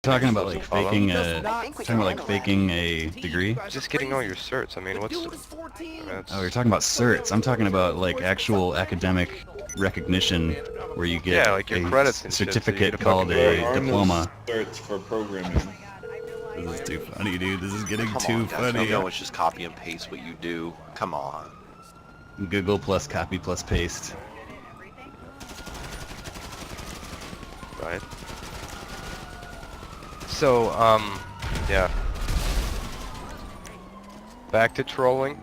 talking about like Follow? faking a degree? Just getting all your certs. I mean, what's... Oh, you're talking about certs. I'm talking about like actual academic recognition where you get Yeah, like your a credits and shit, so you certificate get a called fucking a grade. diploma. Certs for programming. This is too funny, dude. This is getting Come too on, guys. funny. No one's just copy and paste what you do. Come on. Google plus copy plus paste. Right. So, yeah. Back to trolling.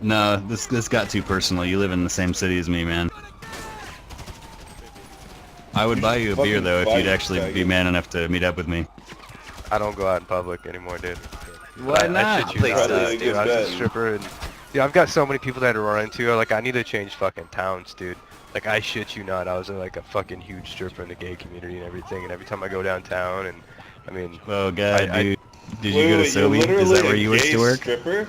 No, this got too personal. You live in the same city as me, man. I would buy you a beer though if you'd actually be man enough to meet up with me. I don't go out in public anymore, dude. Why not? I shit you not, Probably a dude. good I was a bet. stripper, and yeah, I've got so many people that I run into. Like, I need to change fucking towns, dude. Like, I shit you not. I was like a fucking huge stripper in the gay community and everything. And every time I go downtown, and I mean, Oh god, I- dude. Did you go to Sobe? Is that where you used to work? Stripper?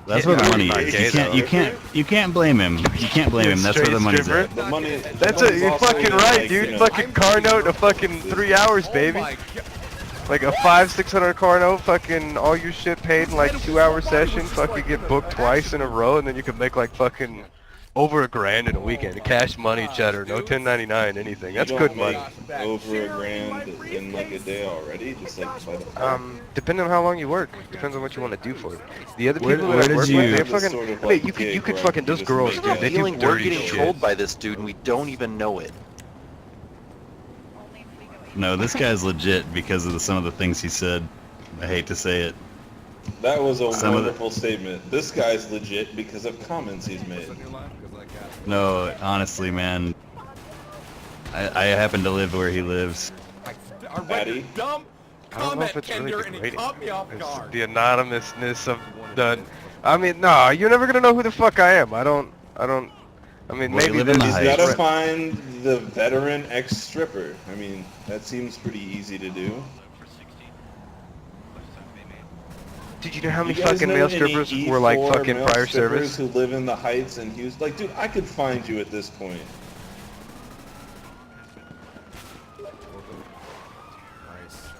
That's where the Yeah, money I'm is. not gay, You can't blame him. You can't blame him. That's where the money's Straight at. The money. that's the it. money's You're also fucking in, right, like, dude. you know, Fucking car note, a fucking 3 hours, baby. Like a 500-600 car note, fucking all your shit paid in like 2-hour session. Fucking get booked twice in a row, and then you can make like fucking over $1,000 in a weekend. Cash money, cheddar, no 1099, anything. That's you good don't money. make over $1,000 in like a day already, just like by the Depending on how long you work, depends on what you want to do for it. The other Where- people where that I did work you- with, they This fucking, sort of, I like, mean, you gig could where fucking, I those can just girls, make dude, they do Feeling we're dirty getting shit. trolled by this dude and we don't even know it. No, this guy's legit because of some of the things he said. I hate to say it. That was a Some of the- wonderful statement. This guy's legit because of comments he's made. No, honestly, man. I happen to live where he lives. Patty? I don't know if it's really degrading. It's the anonymousness of the... I mean, no, you're never gonna know who the fuck I am. I mean, Well, you maybe live in the He's Heights. gotta find the veteran ex-stripper. I mean, that seems pretty easy to do. Did you know how many You guys fucking know male any strippers were like E4 fucking male prior strippers service? who live in the Heights and Houston? Like, dude, I could find you at this point.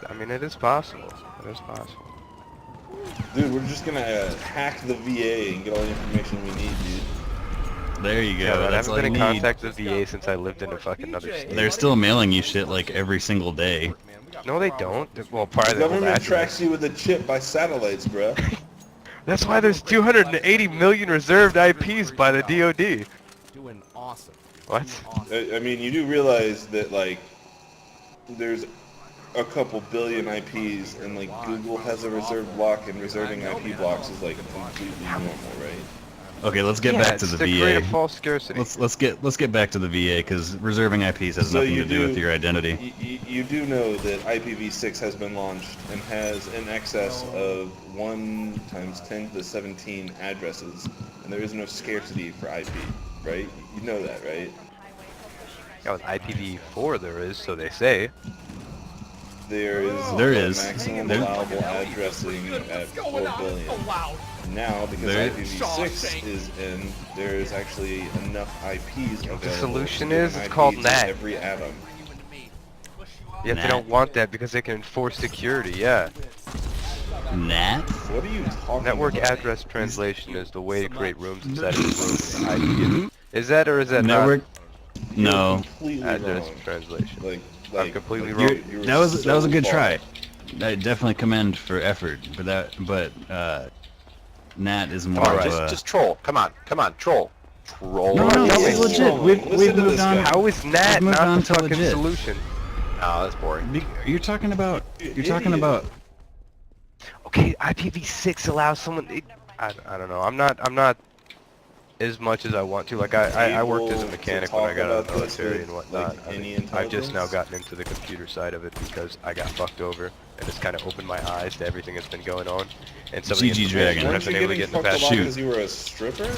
I mean, it is possible. It is possible. Dude, we're just gonna hack the VA and get all the information we need, dude. There you go. Yeah, but I That's haven't all been you in need. contact with VA since I lived in a fucking other state. They're still mailing you shit like every single day. No, they don't. Well, part The of the government tracks you with a chip by satellites, bruh. That's why there's 280 million reserved IPs by the DoD. Doing awesome. What? I mean, you do realize that, like, there's a couple billion IPs, and, like, Google has a reserved block, and reserving IP blocks is, like, completely normal, right? Okay, let's get Yeah, back to it's the to create a VA. false scarcity. Let's get back to the VA because reserving IPs has So nothing you to do with do- your identity. You do know that IPv6 has been launched and has in excess of 1 times 10 to the 17 addresses, and there is no scarcity for IP, right? You know that, right? Yeah, with IPv4 there is, so they say. There There a is. maximum There- allowable addressing at 4 billion. Now, because There- IPv6 is in, there is actually enough IPs available. The solution to give is an it's IP called to NAT. every atom. Yet they don't want that because they can enforce security, yeah. NAT? What are you talking Network about? address translation is the way to create rooms inside of a room. Is that or is that Network? You're No. completely not address wrong. translation? Like, completely like, wrong. you were That was a good so try. far. I definitely commend for effort, but NAT is more Alright. of a... Just troll. Come on, troll. Troll. No, no, Yes. it's legit. We've Listen to moved this on. guy. How is NAT We've moved not on the to fucking legit. solution? Oh, that's boring. You're talking about. You're talking Idiot. about. Okay, IPv6 allows someone. I don't know. I'm not as much as I want to. Like I worked as a Able mechanic to when I talk got out of about the this military with, and whatnot. like, I any mean, I've just now intelligence? gotten into the computer side of it because I got fucked over, and it's kind of opened my eyes to everything that's been going on. And some of the GG information Dragon. I've Weren't you been able to getting get in the fucked past. a lot Shoot. because you were a stripper?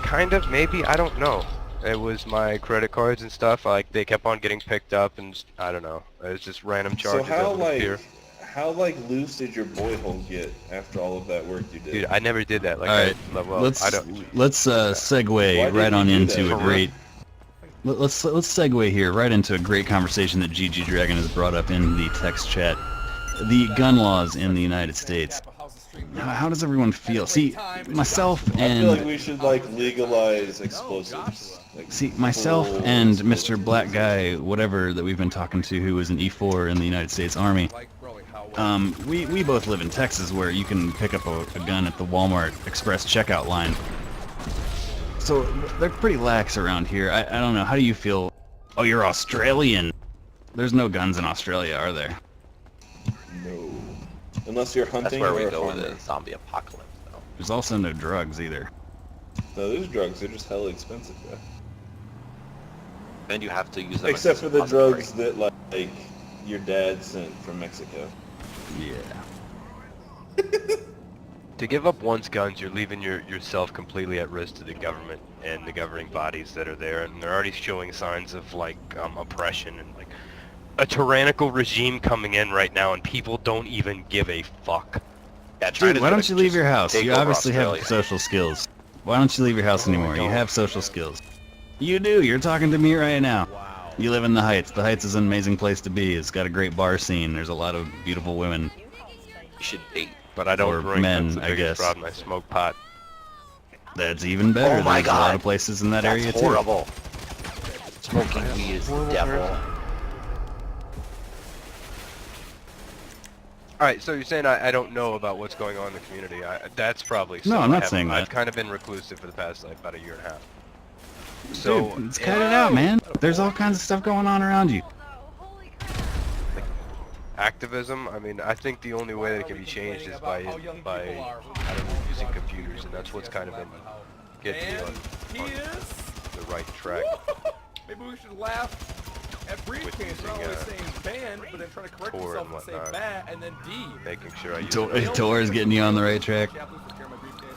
Kind of, maybe. I don't know. It was my credit cards and stuff. Like they kept on getting picked up, and I don't know. It was just random So charges how that would appear. how loose did your boy hole get after all of that work you did? Dude, I never did that. Like, All right, well, let's I don't. let's segue Why right didn't on you do into that? a great let's segue here right into a great conversation that GG Dragon has brought up in the text chat. The gun laws in the United States. How does everyone feel? See, myself I feel like and we should like legalize explosives. Like, myself full and explosives. Mr. Black Guy, whatever that we've been talking to, who was an E4 in the United States Army. We both live in Texas, where you can pick up a gun at the Walmart Express checkout line. So they're pretty lax around here. I don't know. How do you feel? Oh, you're Australian. There's no guns in Australia, are there? No. Unless you're That's hunting where or we a go with farmer. the zombie apocalypse, though. There's also no drugs either. No, there's drugs. They're just hella expensive, bro. And you have to use them Except as for the depository. drugs that like your dad sent from Mexico. Yeah. To give up one's guns, you're leaving yourself completely at risk to the government and the governing bodies that are there, and they're already showing signs of like oppression and like a tyrannical regime coming in right now, and people don't even give a fuck. Yeah, Dude, China's why gonna don't you leave just your house? take You over obviously Australia. have social skills. Why don't you leave your house anymore? You have social skills. You do. You're talking to me right now. You live in the Heights. The Heights is an amazing place to be. It's got a great bar scene. There's a lot of beautiful women. You should date. But I don't Or drink. men, That's the I biggest guess. problem. I smoke pot. That's even better. Oh my There's a lot God. of places in that That's area horrible. Smoking weed is the devil. All right, so you're saying I don't know about what's going on in the community. That's probably No, so. I'm not I haven't- saying that. I've kind of been reclusive for the past like about a year and a half. too. So Dude, let's cut it out, man. There's all kinds of stuff going on around you. activism, I mean, I think the only way that it can be changed is by I don't know, using computers, and that's what's kind of been getting me on the right track. Maybe we should laugh at With briefcase using, for always saying band, but then trying to correct Tor yourself and and say whatnot. bat and then D. Making sure I use Tor is getting you on the right track.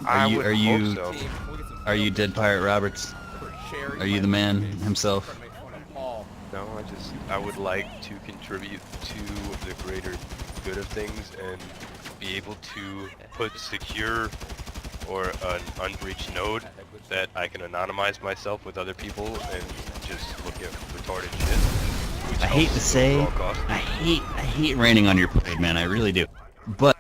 I Are you- would are hope you- so. Are you Dead Pirate Roberts? Are you the man himself? No, I would like to contribute to the greater good of things and be able to put secure or an unbreached node that I can anonymize myself with other people and just look at retarded shit. which I hate to helps say, overall cost. I hate raining on your parade, man. I really do. But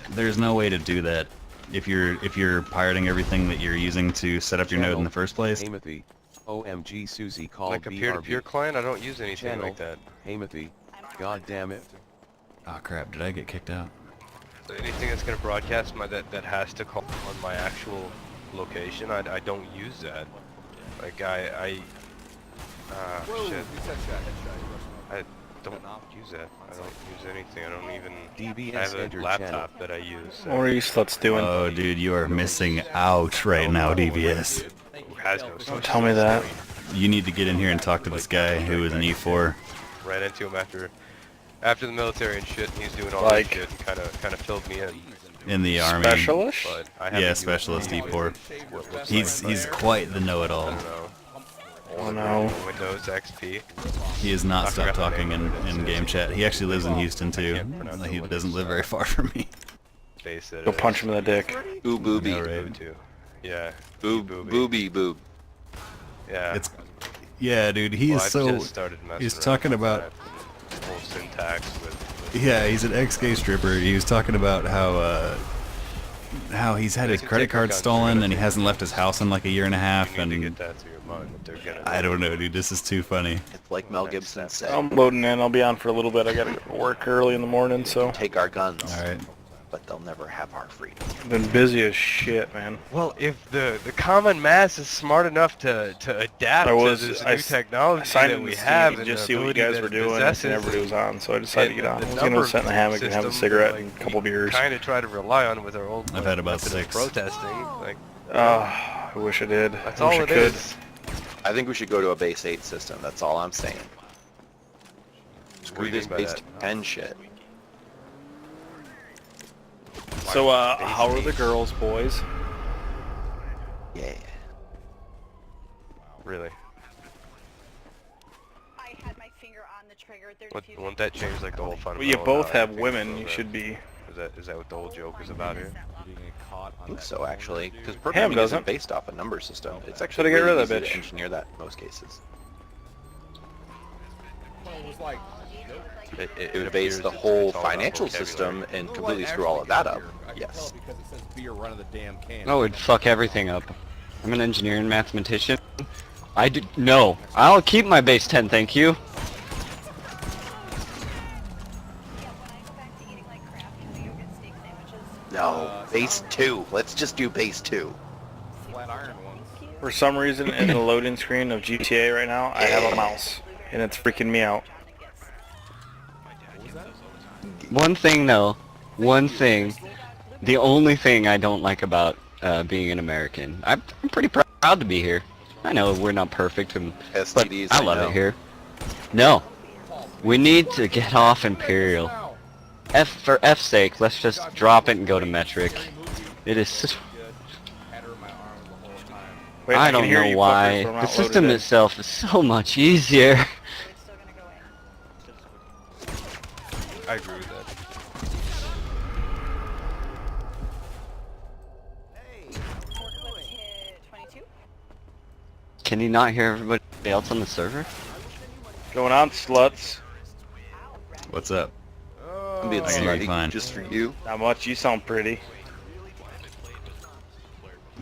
there's no way to do that if you're pirating everything that you're using to set up your node in the first place. Hamothy. OMG Susie called Like a peer-to-peer client, I don't use anything Channel. like that. Hamothy. God damn it. Oh crap! Did I get kicked out? Anything that's gonna broadcast that has to call on my actual location, I don't use that. Like shit. I don't use that. I don't use anything. I don't even DBS have a entered laptop that I use. What are you sluts doing? Oh, dude, you are missing out right now, DVS. Who has no social Tell me that. You need to get in here and talk to this guy who is an E4. Ran into him after the military and shit, and he's doing all Like- that shit and kind of filled me in. In the army. Specialist? But I have Yeah, a specialist USB E4. what looks He's like, quite the know-it-all. I don't know. Oh no. Windows XP. He has not stopped talking in game chat. He actually lives in Houston too. He doesn't live very far from me. Space that Go punch him in the dick. Ooh booby. No, right. Too. Yeah. Boob booby boob. Yeah. It's yeah, dude. He Well, is I've so. just started messing He's around talking with about. that whole syntax with Yeah, he's an ex-gay stripper. He was talking about how he's had his They can credit take our card guns, stolen they're and he gonna hasn't left his house in like a year and a half. you need to And get that to your mind that they're gonna I don't know, dude. This is too funny. It's like Mel Gibson said. I'm loading in. I'll be on for a little bit. I gotta go to work early in the morning, so Take our guns, All right. but they'll never have our freedom. I've been busy as shit, man. Well, if the common mass is smart enough to adapt to this new I technology signed that in we to have see, and just the see what you ability guys that were it doing, and possesses, everybody was on, so I decided to get on. I was gonna number sit in the hammock and have a system, cigarette like, and a couple beers. Kind of try to rely on with our old I've had about method of 6. protesting. Like I wish I did. that's I wish all I it could. is. I think we should go to a base 8 system. That's all I'm saying. What do Screw you this mean by base that? 10 shit. So, how are the girls, boys? Yeah. Really. I had my finger on the trigger. They're Wouldn't that change like the whole fun? Well, you both have women. You should be. Is that what the whole joke is about here? I think so, actually, because programming doesn't. isn't based off a number system. It's So actually to get rid really of that easy to bitch. engineer that in most cases. It was like, It would base the whole financial system and completely screw all of that up. I can Yes. tell because it says beer running the damn can. Oh, it'd fuck everything up. I'm an engineer and mathematician. No. I'll keep my base 10, thank you. No, base 2. Let's just do base 2. Flat iron ones. For some reason, in the loading screen of GTA right now, I have a mouse, and it's freaking me out. One thing though, the only thing I don't like about being an American, I'm pretty proud to be here. I know we're not perfect, but STDs, I I love know. it here. No, we need to get off Imperial. For F's sake, let's just drop it and go to metric. It is. Had her in my arms the whole time. Wait, I can don't hear know you why. fuckers, but I'm The not system loaded in. itself is so much easier. I agree with that. Can you not hear everybody else on the server? Going on, sluts. What's up? I'm being I can hear you slutty fine. just for you. Not much. You sound pretty.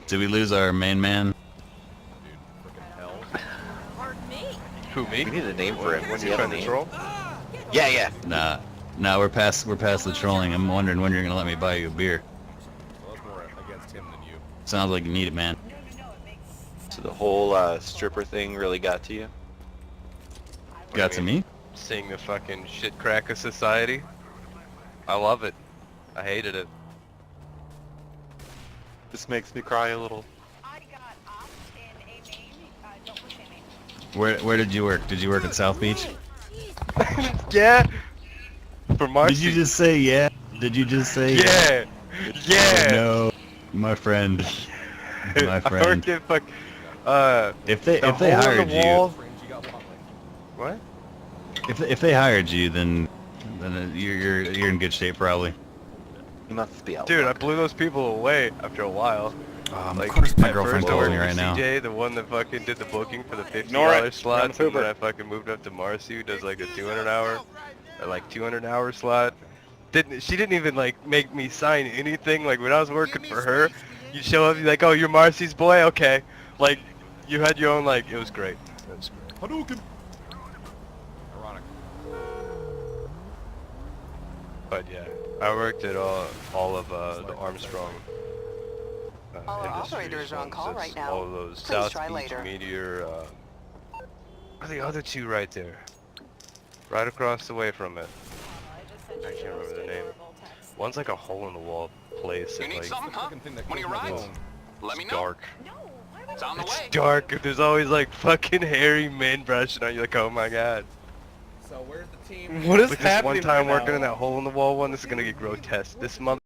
Did we lose our main man? Who, me? We need a name for him. When Does he you have a trying to name? troll? Yeah. Nah, we're past the trolling. I'm wondering when you're gonna let me buy you a beer. Well, that's more against him than you. Sounds like you need it, man. So the whole stripper thing really got to you? Got to me? Seeing the fucking shit crack of society. I love it. I hated it. This makes me cry a little. Where did you work? Did you work at South Beach? Yeah. For Marcy. Did you just say yeah? Did you just say Yeah. Yeah. No, my friend. My I friend. work at fuck. If they the hired hole in the you, wall. Fringe, you got one. What? if they hired you, then you're in good shape probably. You must be out. Dude, I blew those people away after a while. Of course, my at girlfriend's first, over me right now. CJ, the one that fucking did the booking for the Ignore $50 it. slots, Run and the then I Uber. fucking moved up to Marcy, who does like a 200-hour slot. She didn't even like make me sign anything. Like when I was working for her, you show up, you're like, oh, you're Marcy's boy, okay. Like you had your own, like, it was great. It was great. Hadouken! Ironic. But yeah, I worked at all of the Armstrong. Our Industries operator is on ones. call That's right now. All of those Please South try Beach, later. Meteor. What are the other two right there? Right across the way from it. I can't remember the name. One's like a hole-in-the-wall place. You and, need like, something, huh? That One of your goes rides? home. Let me it's know. dark. It's on the It's way. dark. There's always like fucking hairy men brushing on you. Like, oh my god. So where's the team? What is Like this one happening time right working now? in that hole-in-the-wall one. This is gonna get grotesque. This month.